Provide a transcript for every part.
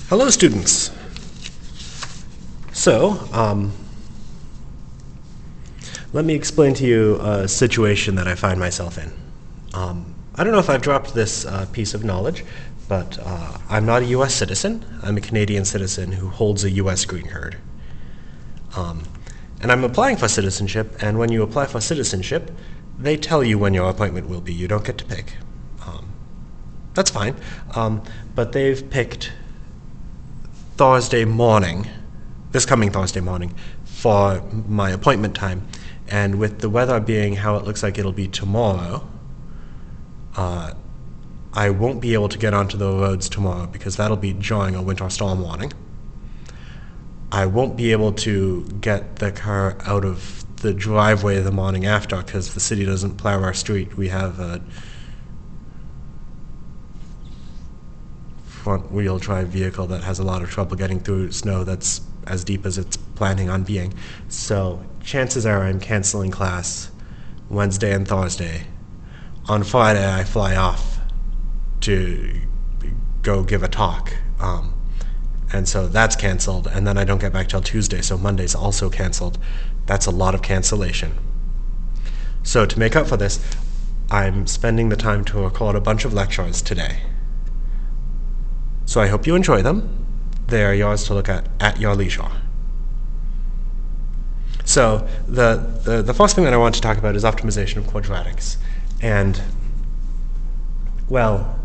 Hello, students. So, let me explain to you a situation that I find myself in. I don't know if I've dropped this piece of knowledge, but I'm not a U.S. citizen. I'm a Canadian citizen who holds a U.S. green card. And I'm applying for citizenship, and when you apply for citizenship, they tell you when your appointment will be. You don't get to pick. That's fine. But they've picked Thursday morning, this coming Thursday morning, for my appointment time. And with the weather being how it looks like it'll be tomorrow, I won't be able to get onto the roads tomorrow because that'll be during a winter storm warning. I won't be able to get the car out of the driveway the morning after because the city doesn't plow our street. We have a front-wheel drive vehicle that has a lot of trouble getting through snow that's as deep as it's planning on being. So chances are I'm canceling class Wednesday and Thursday. On Friday, I fly off to go give a talk. And so that's canceled, and then I don't get back till Tuesday, so Monday's also canceled. That's a lot of cancellation. So to make up for this, I'm spending the time to record a bunch of lectures today. So I hope you enjoy them. They are yours to look at your leisure. So the first thing that I want to talk about is optimization of quadratics. And, well,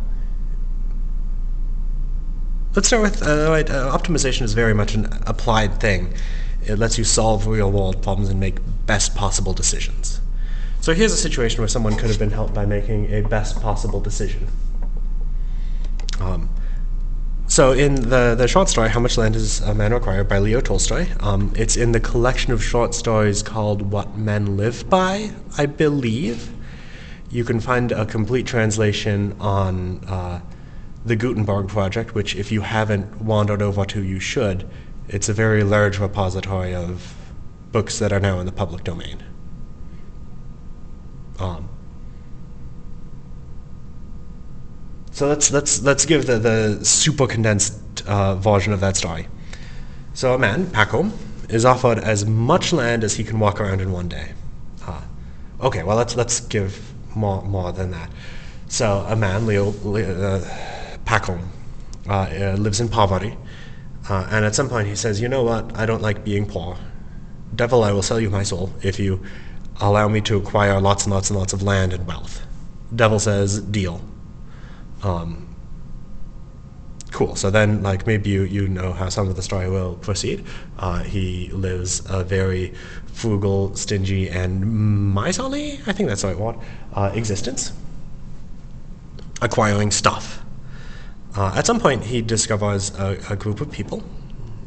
let's start with, optimization is very much an applied thing. It lets you solve real-world problems and make best possible decisions. So here's a situation where someone could have been helped by making a best possible decision. So in the short story, How Much Land Does a Man Require by Leo Tolstoy, it's in the collection of short stories called What Men Live By, I believe. You can find a complete translation on the Gutenberg Project, which if you haven't wandered over to, you should. It's a very large repository of books that are now in the public domain. So let's give the super condensed version of that story. So a man, Paco, is offered as much land as he can walk around in one day. Okay, well let's give more than that. So a man, Paco, lives in poverty, and at some point he says, "You know what? I don't like being poor. Devil, I will sell you my soul if you allow me to acquire lots and lots and lots of land and wealth." Devil says, "Deal." Cool. So then, like, maybe you know how some of the story will proceed. He lives a very frugal, stingy, and miserly, I think that's the right word, existence, acquiring stuff. At some point, he discovers a group of people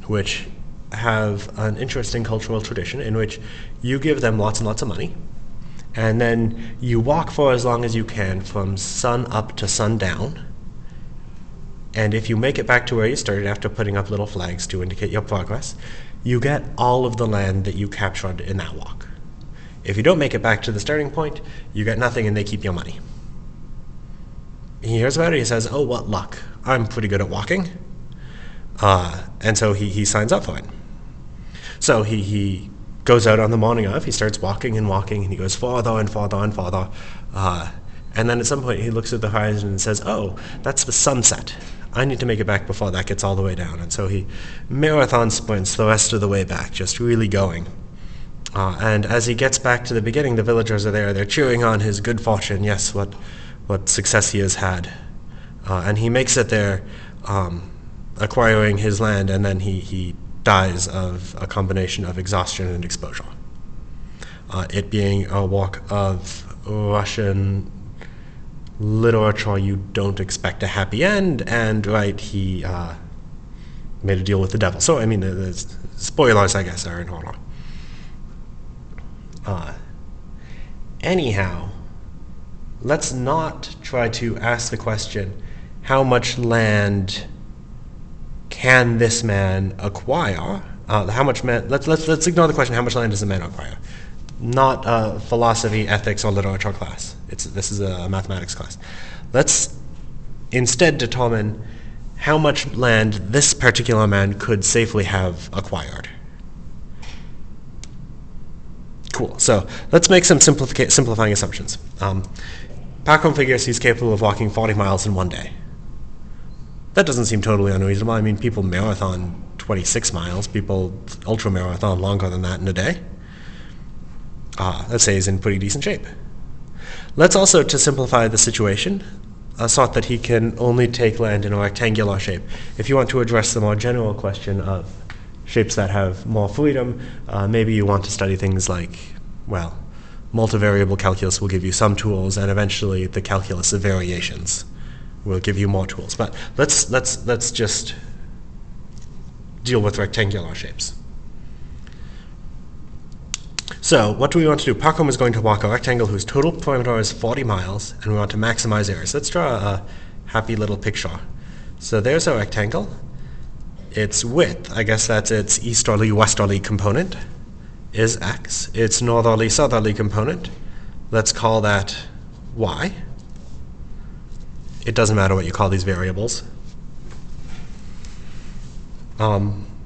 which have an interesting cultural tradition in which you give them lots and lots of money, and then you walk for as long as you can from sun up to sundown. And if you make it back to where you started after putting up little flags to indicate your progress, you get all of the land that you captured in that walk. If you don't make it back to the starting point, you get nothing and they keep your money. He hears about it, he says, "Oh, what luck. I'm pretty good at walking." And so he signs up for it. So he goes out on the morning of, he starts walking, and he goes farther and farther and farther. And then at some point he looks at the horizon and says, "Oh, that's the sunset. I need to make it back before that gets all the way down." And so he marathon sprints the rest of the way back, just really going. And as he gets back to the beginning, the villagers are there. They're cheering on his good fortune. Yes, what success he has had. And he makes it there, acquiring his land, and then he dies of a combination of exhaustion and exposure. It being a work of Russian literature, you don't expect a happy end, and he made a deal with the devil. So, I mean, the spoilers, I guess, are in order. Anyhow, let's not try to ask the question, how much land can this man acquire? Let's ignore the question, how much land does a man acquire? Not a philosophy, ethics, or literature class. This is a mathematics class. Let's instead determine how much land this particular man could safely have acquired. Cool. So let's make some simplifying assumptions. Pacom figures he's capable of walking 40 miles in one day. That doesn't seem totally unreasonable. I mean, people marathon 26 miles. People ultra-marathon longer than that in a day. Let's say he's in pretty decent shape. Let's also, to simplify the situation, assert that he can only take land in a rectangular shape. If you want to address the more general question of shapes that have more freedom, maybe you want to study things like, well, multivariable calculus will give you some tools, and eventually the calculus of variations will give you more tools. But let's just deal with rectangular shapes. So what do we want to do? Pacom is going to walk a rectangle whose total perimeter is 40 miles, and we want to maximize areas. Let's draw a happy little picture. So there's a rectangle. Its width, I guess that's its easterly, westerly component, is x. Its northerly, southerly component, let's call that y. It doesn't matter what you call these variables.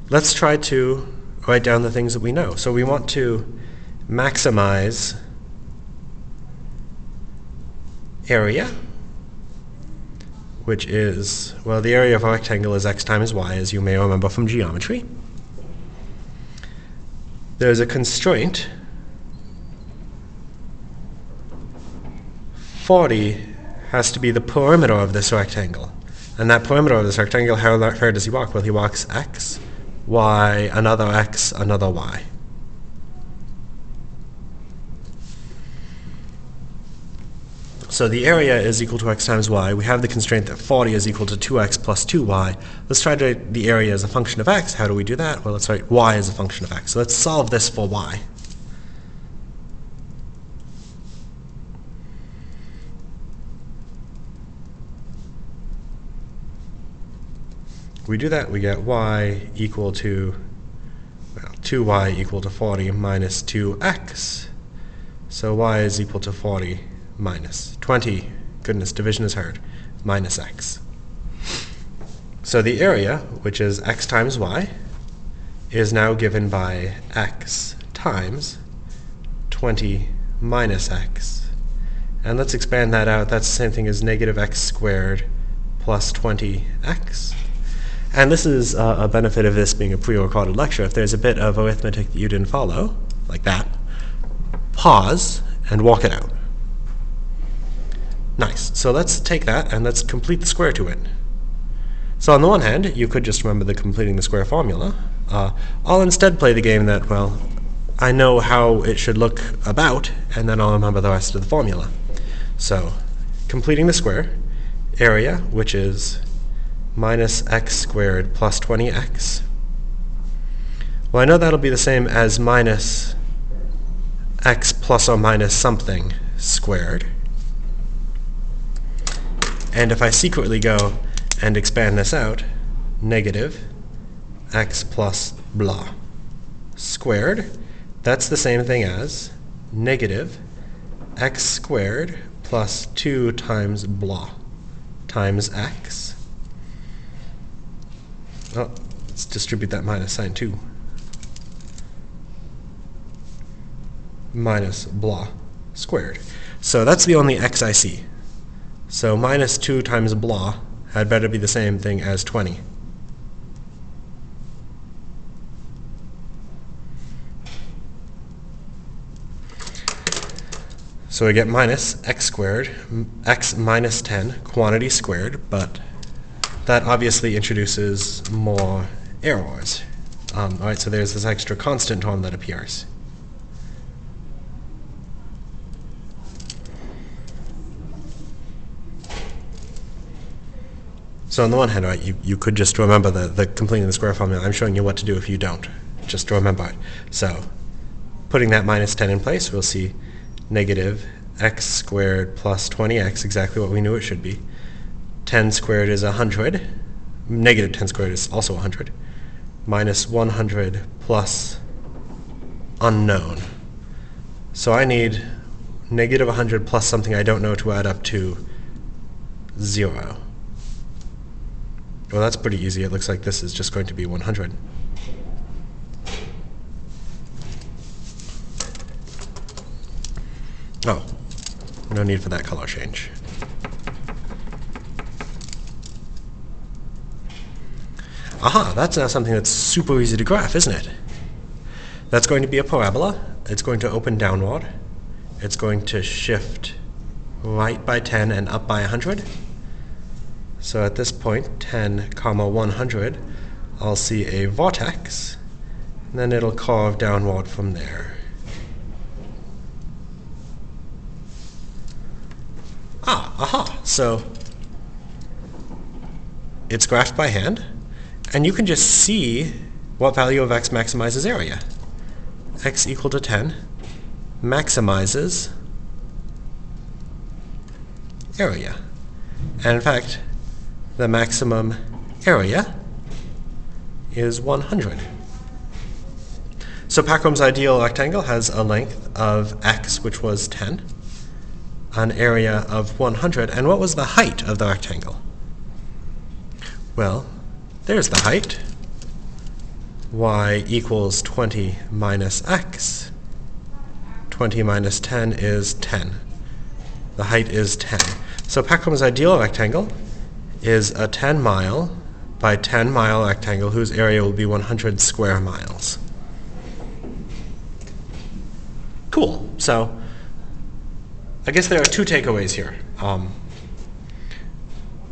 Let's try to write down the things that we know. So we want to maximize area, which is, well, the area of a rectangle is x times y, as you may remember from geometry. There's a constraint. 40 has to be the perimeter of this rectangle. And that perimeter of this rectangle, how far does he walk? Well, he walks x, y, another x, another y. So the area is equal to x times y. We have the constraint that 40 is equal to 2x plus 2y. Let's try to write the area as a function of x. How do we do that? Well, let's write y as a function of x. So let's solve this for y. We do that, we get y equal to, well, 2y equal to 40 minus 2x. So y is equal to 40 minus 20, goodness, division is hard, minus x. So the area, which is x times y, is now given by x times 20 minus x. And let's expand that out. That's the same thing as negative x squared plus 20x. And this is a benefit of this being a pre-recorded lecture. If there's a bit of arithmetic that you didn't follow, like that, pause and walk it out. Nice. So let's take that and let's complete the square to it. So on the one hand, you could just remember the completing the square formula. I'll instead play the game that, well, I know how it should look about, and then I'll remember the rest of the formula. So completing the square, area, which is minus x squared plus 20x. Well, I know that'll be the same as minus x plus or minus something squared. And if I secretly go and expand this out, negative x plus blah squared, that's the same thing as negative x squared plus 2 times blah times x. Oh, let's distribute that minus sign too. Minus blah squared. So that's the only x I see. So minus 2 times blah had better be the same thing as 20. So we get minus x squared, x minus 10, quantity squared, but that obviously introduces more errors. All right, so there's this extra constant term that appears. So on the one hand, right, you could just remember the completing the square formula. I'm showing you what to do if you don't, just to remember it. So putting that minus 10 in place, we'll see negative x squared plus 20x, exactly what we knew it should be. 10 squared is 100. Negative 10 squared is also 100. Minus 100 plus unknown. So I need negative 100 plus something I don't know to add up to 0. Well, that's pretty easy. It looks like this is just going to be 100. Oh, no need for that color change. Aha, that's now something that's super easy to graph, isn't it? That's going to be a parabola. It's going to open downward. It's going to shift right by 10 and up by 100. So at this point, 10, 100, I'll see a vortex, and then it'll carve downward from there. Aha, so it's graphed by hand, and you can just see what value of x maximizes area. X equal to 10 maximizes area. And in fact, the maximum area is 100. So Packrum's ideal rectangle has a length of x, which was 10, an area of 100, and what was the height of the rectangle? Well, there's the height. Y equals 20 minus x. 20 minus 10 is 10. The height is 10. So Packrum's ideal rectangle is a 10-mile by 10-mile rectangle whose area will be 100 square miles. Cool. So I guess there are two takeaways here.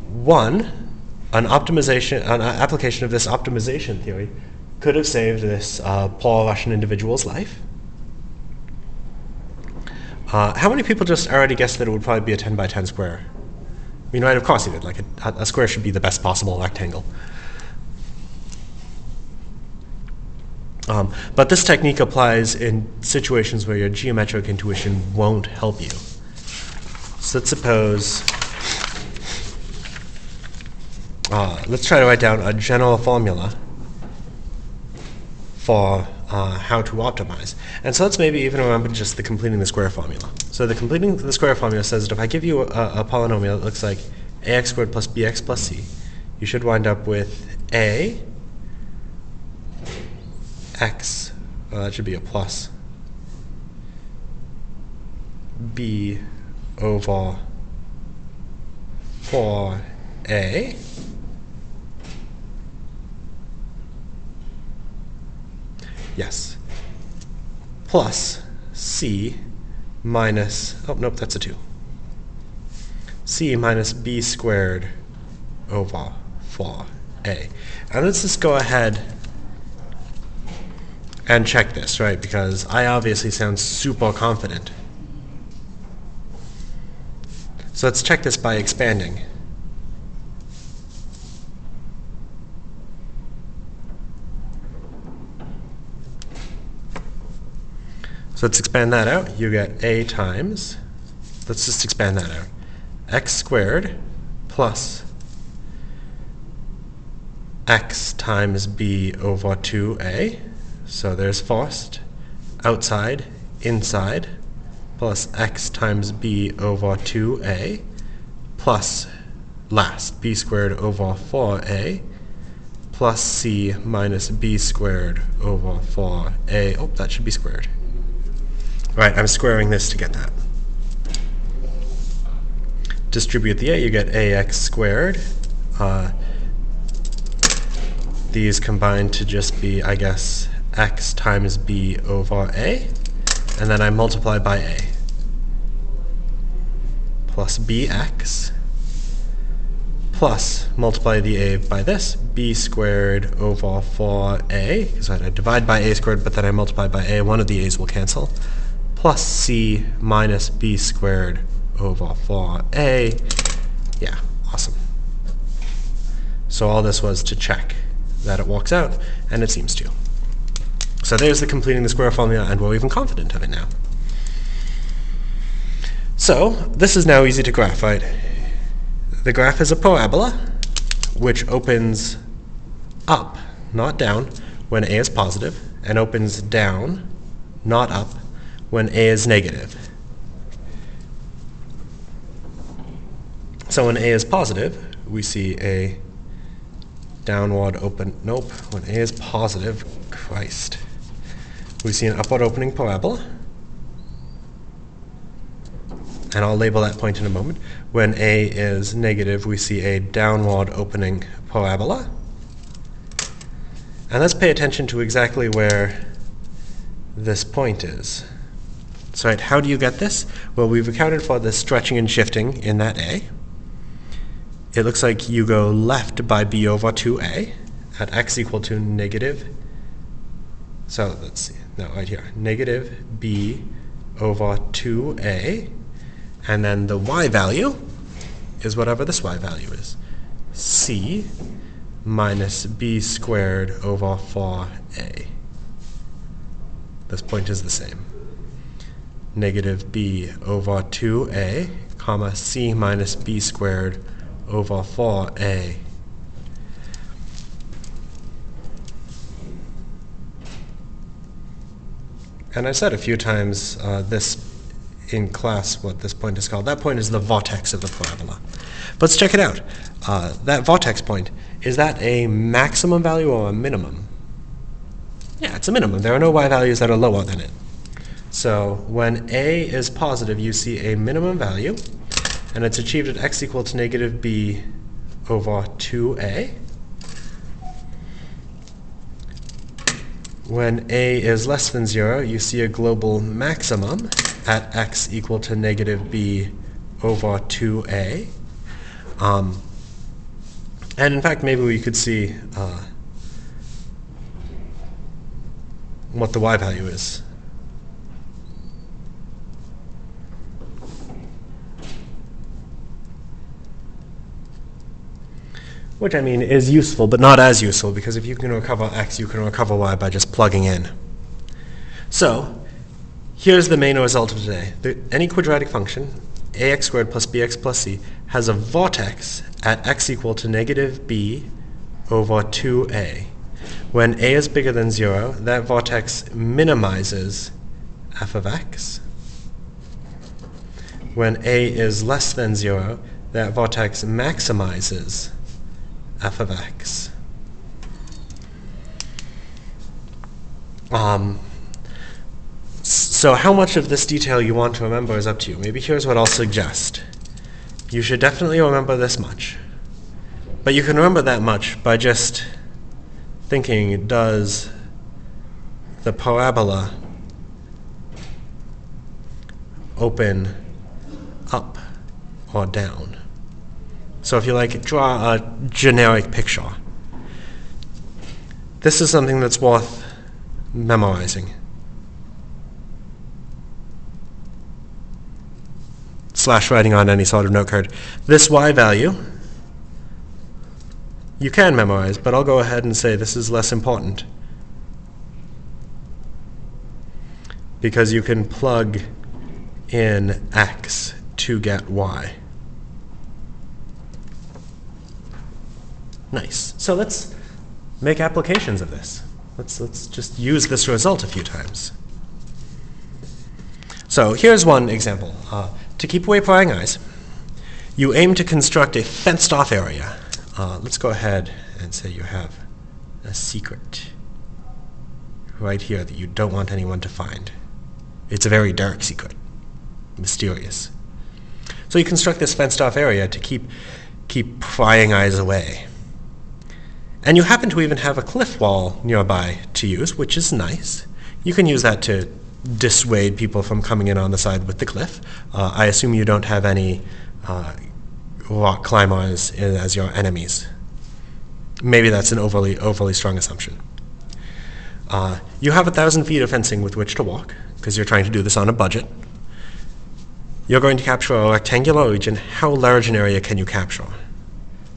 One, an application of this optimization theory could have saved this poor Russian individual's life. How many people just already guessed that it would probably be a 10 by 10 square? I mean, right, of course he did. Like a square should be the best possible rectangle. But this technique applies in situations where your geometric intuition won't help you. So let's suppose, let's try to write down a general formula for how to optimize. And so let's maybe even remember just the completing the square formula. So the completing the square formula says that if I give you a polynomial that looks like ax squared plus bx plus c, you should wind up with a x, that should be a plus, b over 4a yes, plus c minus, oh nope, that's a 2. C minus b squared over 4a. And let's just go ahead and check this, right? Because I obviously sound super confident. So let's check this by expanding. So let's expand that out. You get a times, let's just expand that out, x squared plus x times b over 2a. So there's first, outside, inside, plus x times b over 2a, plus last, b squared over 4a, plus c minus b squared over 4a. Oh, that should be squared. Right, I'm squaring this to get that. Distribute the a, you get ax squared. These combine to just be, I guess, x times b over a, and then I multiply by a, plus bx, plus multiply the a by this, b squared over 4a, because I divide by a squared, but then I multiply by a, one of the a's will cancel, plus c minus b squared over 4a. Yeah, awesome. So all this was to check that it works out, and it seems to. So there's the completing the square formula, and we're even confident of it now. So this is now easy to graph, right? The graph is a parabola, which opens up, not down, when a is positive, and opens down, not up, when a is negative. So when a is positive, we see a downward open, nope, when A is positive, Christ. We see an upward opening parabola, and I'll label that point in a moment. When A is negative, we see a downward opening parabola. And let's pay attention to exactly where this point is. So right, how do you get this? Well, we've accounted for the stretching and shifting in that A. It looks like you go left by b over 2a at x equal to negative. So let's see, no, right here, negative b over 2a. And then the y value is whatever this y value is. C minus b squared over 4a. This point is the same. Negative b over 2a, comma, c minus b squared over 4a. And I said a few times this in class, what this point is called. That point is the vortex of the parabola. But let's check it out. That vortex point, is that a maximum value or a minimum? Yeah, it's a minimum. There are no y values that are lower than it. So when a is positive, you see a minimum value, and it's achieved at x equal to negative b over 2a. When a is less than 0, you see a global maximum at x equal to negative b over 2a. And in fact, maybe we could see what the y value is. Which, I mean, is useful, but not as useful, because if you can recover x, you can recover y by just plugging in. So, here's the main result of today. Any quadratic function, ax squared plus bx plus c, has a vortex at x equal to negative b over 2a. When a is bigger than 0, that vortex minimizes f of x. When a is less than 0, that vortex maximizes f of x. So how much of this detail you want to remember is up to you. Maybe here's what I'll suggest. You should definitely remember this much. But you can remember that much by just thinking, does the parabola open up or down? So if you like, draw a generic picture. This is something that's worth memorizing. / writing on any sort of note card. This y value, you can memorize, but I'll go ahead and say this is less important. Because you can plug in x to get y. Nice. So let's make applications of this. Let's just use this result a few times. So here's one example. To keep away prying eyes, you aim to construct a fenced-off area. Let's go ahead and say you have a secret right here that you don't want anyone to find. It's a very dark secret, mysterious. So you construct this fenced-off area to keep prying eyes away. And you happen to even have a cliff wall nearby to use, which is nice. You can use that to dissuade people from coming in on the side with the cliff. I assume you don't have any rock climbers as your enemies. Maybe that's an overly strong assumption. You have 1,000 feet of fencing with which to walk, because you're trying to do this on a budget. You're going to capture a rectangular region. How large an area can you capture?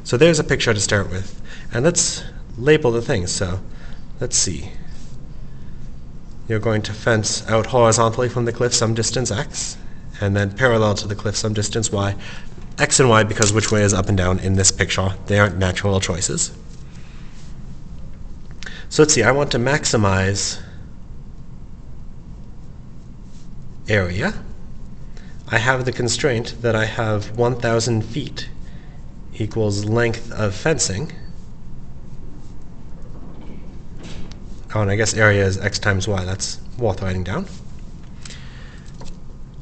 So there's a picture to start with. And let's label the things. So let's see. You're going to fence out horizontally from the cliff some distance x, and then parallel to the cliff some distance y. X and y, because which way is up and down in this picture. They aren't natural choices. So let's see. I want to maximize area. I have the constraint that I have 1,000 feet equals length of fencing. Oh, and I guess area is x times y. That's worth writing down.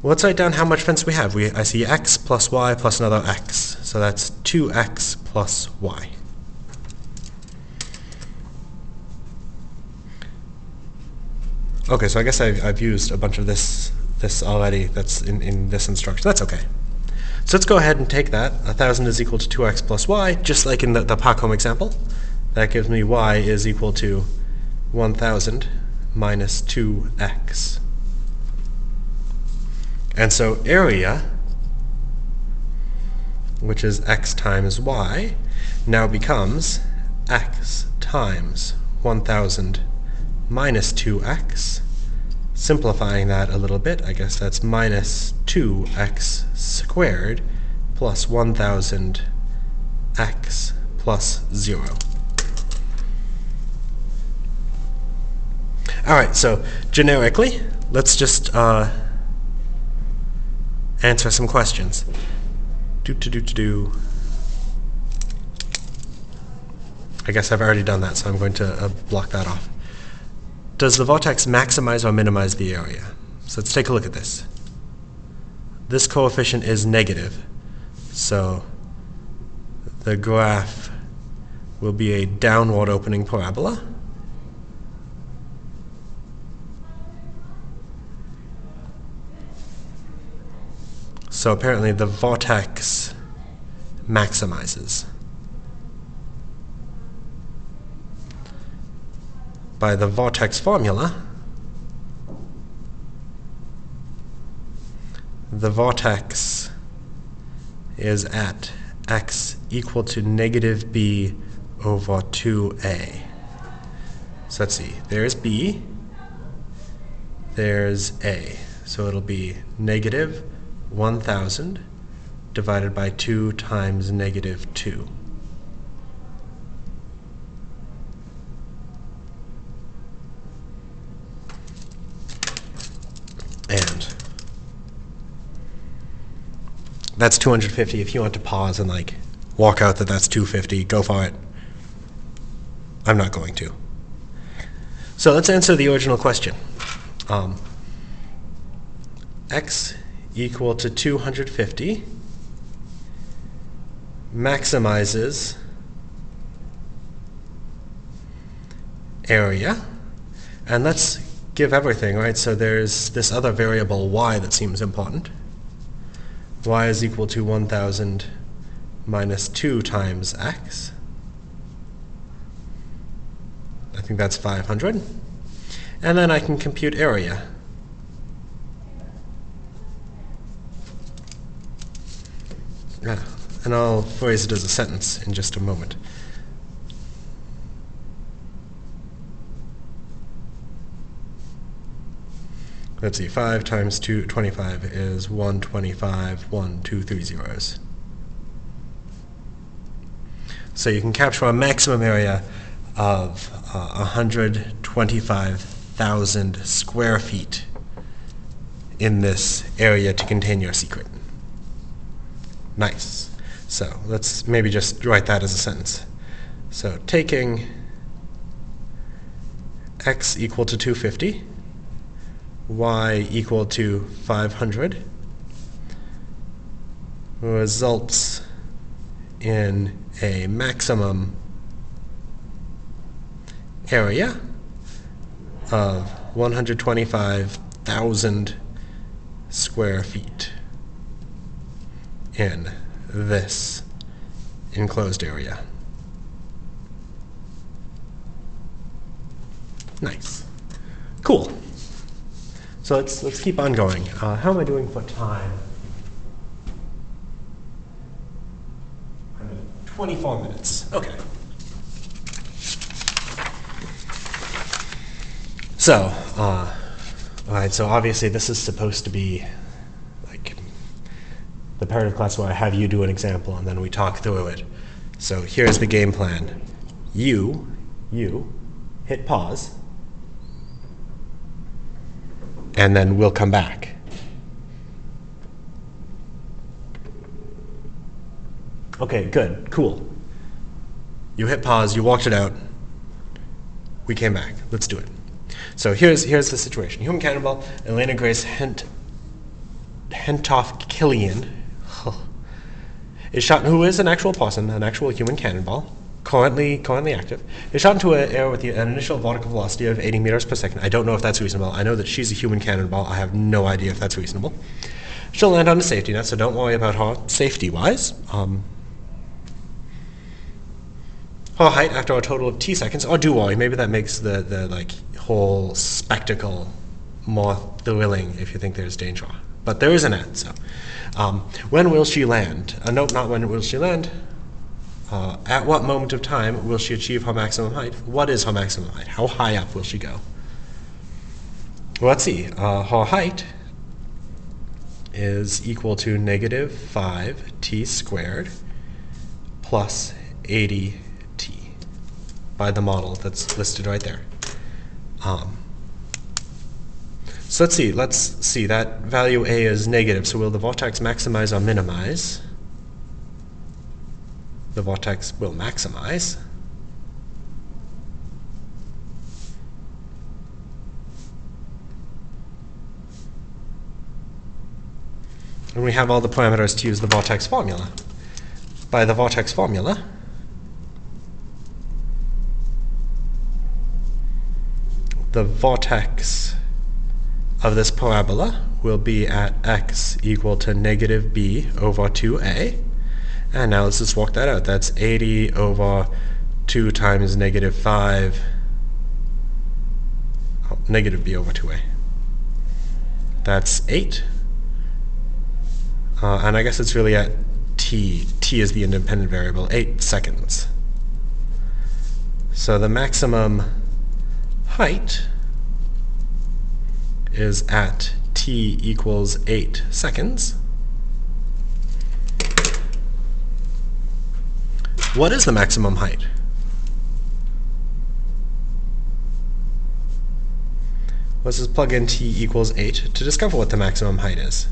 Well, let's write down how much fence we have. I see x plus y plus another x. So that's 2x plus y. Okay, so I guess I've used a bunch of this already that's in this instruction. That's okay. So let's go ahead and take that. 1,000 is equal to 2x plus y, just like in the park home example. That gives me y is equal to 1,000 minus 2x. And so area, which is x times y, now becomes x times 1,000 minus 2x. Simplifying that a little bit, I guess that's minus 2x squared plus 1,000x plus 0. All right, so generically, let's just answer some questions. I guess I've already done that, so I'm going to block that off. Does the vortex maximize or minimize the area? So let's take a look at this. This coefficient is negative, so the graph will be a downward opening parabola. So apparently the vortex maximizes. By the vortex formula, the vortex is at x equal to negative b over 2a. So let's see, there's b, there's a. So it'll be negative 1,000 divided by 2 times negative 2. And that's 250. If you want to pause and like walk out that that's 250, go for it. I'm not going to. So let's answer the original question. X equal to 250 maximizes area. And let's give everything, right? So there's this other variable y that seems important. Y is equal to 1,000 minus 2 times x. I think that's 500. And then I can compute area. And I'll phrase it as a sentence in just a moment. Let's see, 5 times 25 is 125, 1, 2, 3 zeros. So you can capture a maximum area of 125,000 square feet in this area to contain your secret. Nice. So let's maybe just write that as a sentence. So taking x equal to 250, y equal to 500 results in a maximum area of 125,000 square feet in this enclosed area. Nice. Cool. So let's keep on going. How am I doing for time? 24 minutes. Okay. So, all right. So obviously, this is supposed to be like the part of class where I have you do an example and then we talk through it. So here's the game plan. You hit pause. And then we'll come back. Okay, good, cool. You hit pause, you walked it out. We came back. Let's do it. So here's the situation. Human cannonball, Elena Grace Hentoff-Killian, is shot, who is an actual person, an actual human cannonball, currently active, is shot into an air with an initial vertical velocity of 80 meters per second. I don't know if that's reasonable. I know that she's a human cannonball. I have no idea if that's reasonable. She'll land on a safety net, so don't worry about her safety-wise. Her height after a total of t seconds, or do worry, maybe that makes the like whole spectacle more thrilling if you think there's danger. But there is an end, so. When will she land? Nope, not when will she land. At what moment of time will she achieve her maximum height? What is her maximum height? How high up will she go? Well, let's see. Her height is equal to negative 5t squared plus 80t by the model that's listed right there. So let's see, that value A is negative, so will the vortex maximize or minimize? The vortex will maximize. And we have all the parameters to use the vortex formula. By the vortex formula, the vortex of this parabola will be at x equal to negative b over 2a. And now let's just walk that out. That's 80 over 2 times negative 5, negative b over 2a. That's 8. And I guess it's really at t. T is the independent variable, 8 seconds. So the maximum height is at t equals 8 seconds. What is the maximum height? Let's just plug in t equals 8 to discover what the maximum height is.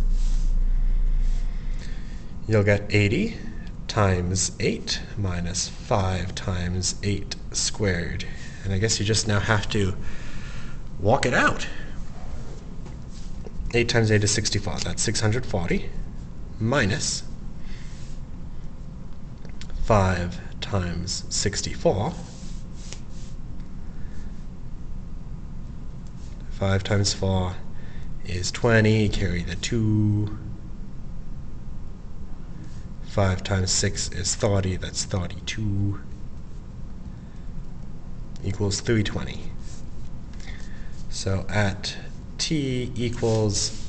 You'll get 80 times 8 minus 5 times 8 squared. And I guess you just now have to walk it out. 8 times 8 is 64. That's 640 minus 5 times 64. 5 times 4 is 20. Carry the 2. 5 times 6 is 30. That's 32. Equals 320. So at t equals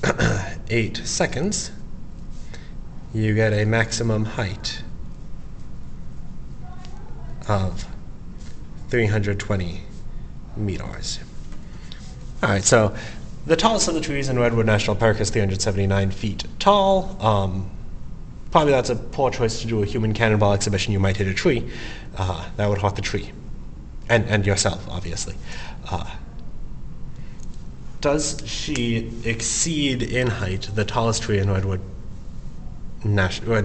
8 seconds, you get a maximum height of 320 meters. All right, so the tallest of the trees in Redwood National Park is 379 feet tall. Probably that's a poor choice to do a human cannonball exhibition. You might hit a tree. That would hurt the tree. And yourself, obviously. Does she exceed in height the tallest tree in Redwood National?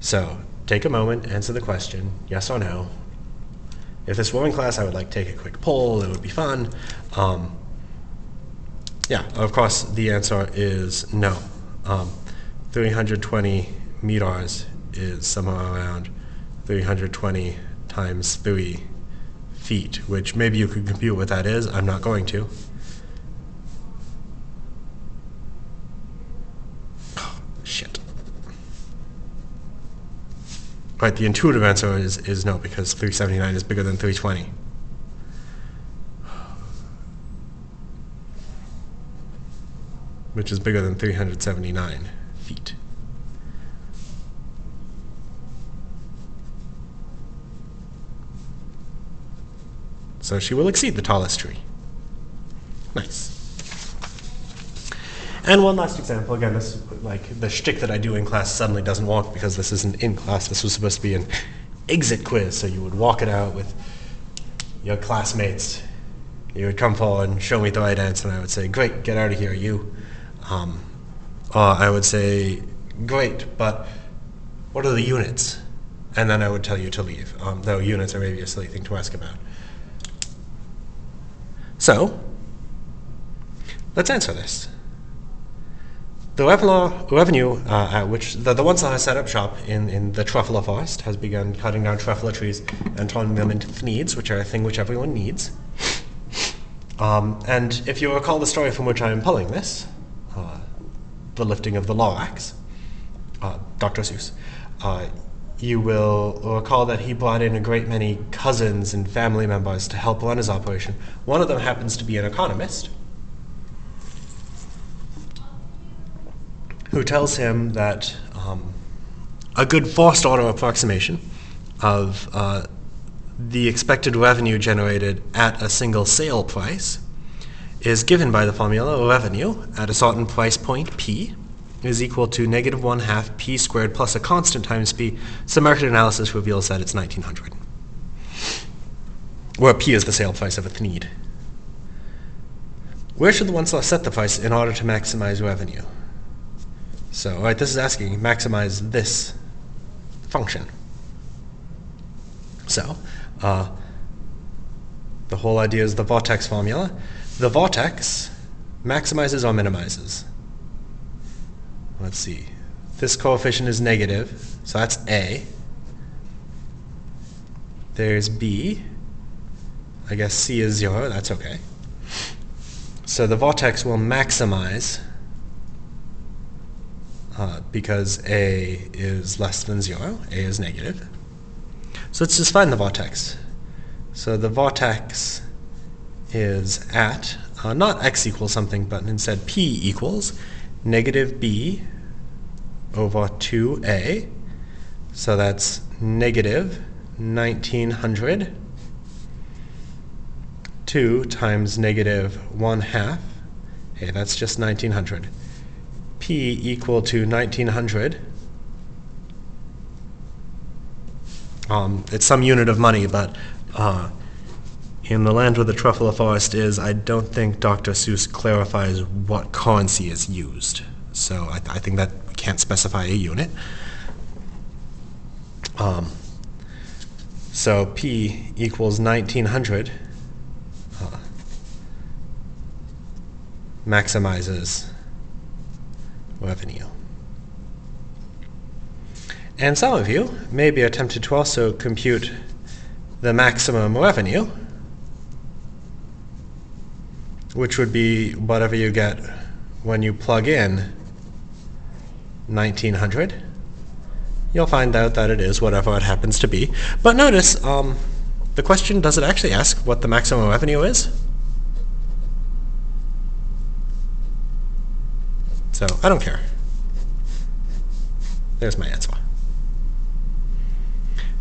So take a moment, answer the question, yes or no. If this were in class, I would like take a quick poll. It would be fun. Yeah, of course, the answer is no. 320 meters is somewhere around 320 times 3 feet, which maybe you could compute what that is. I'm not going to. Oh, shit. Right, the intuitive answer is no, because 379 is bigger than 320. Which is bigger than 379 feet. So she will exceed the tallest tree. Nice. And one last example. Again, this like the shtick that I do in class suddenly doesn't work because this isn't in class. This was supposed to be an exit quiz, so you would walk it out with your classmates. You would come forward and show me the right answer, and I would say, "Great, get out of here, you." Or I would say, "Great, but what are the units?" and then I would tell you to leave, though units are maybe a silly thing to ask about. So, let's answer this. The revenue at which the Onslaught has set up shop in the truffula forest has begun cutting down truffula trees and turning them into thneeds, which are a thing which everyone needs. And if you recall the story from which I am pulling this, the lifting of the Lorax, Dr. Seuss, you will recall that he brought in a great many cousins and family members to help run his operation. One of them happens to be an economist who tells him that a good first order approximation of the expected revenue generated at a single sale price is given by the formula revenue at a certain price point P is equal to negative 1/2 P squared plus a constant times P. So market analysis reveals that it's 1900, where P is the sale price of a thneed. Where should the Onslaught set the price in order to maximize revenue? So, right, this is asking maximize this function. So, the whole idea is the vortex formula. The vortex maximizes or minimizes. Let's see. This coefficient is negative, so that's A. There's B. I guess C is 0, that's okay. So the vortex will maximize because A is less than 0, A is negative. So let's just find the vortex. So the vortex is at, not x equals something, but instead P equals negative B over 2A. So that's negative 1900. 2 times negative 1/2. Hey, that's just 1900. P equal to 1900. It's some unit of money, but in the land where the truffula forest is, I don't think Dr. Seuss clarifies what currency is used. So I think that we can't specify a unit. So P equals 1900 maximizes revenue. And some of you may be tempted to also compute the maximum revenue, which would be whatever you get when you plug in 1900. You'll find out that it is whatever it happens to be. But notice, the question, does it actually ask what the maximum revenue is? So I don't care. There's my answer.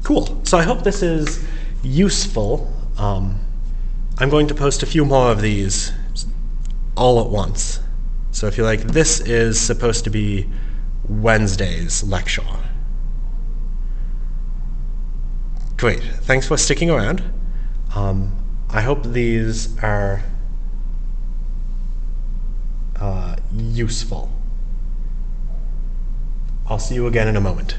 Cool. So I hope this is useful. I'm going to post a few more of these all at once. So if you like, this is supposed to be Wednesday's lecture. Great. Thanks for sticking around. I hope these are useful. I'll see you again in a moment.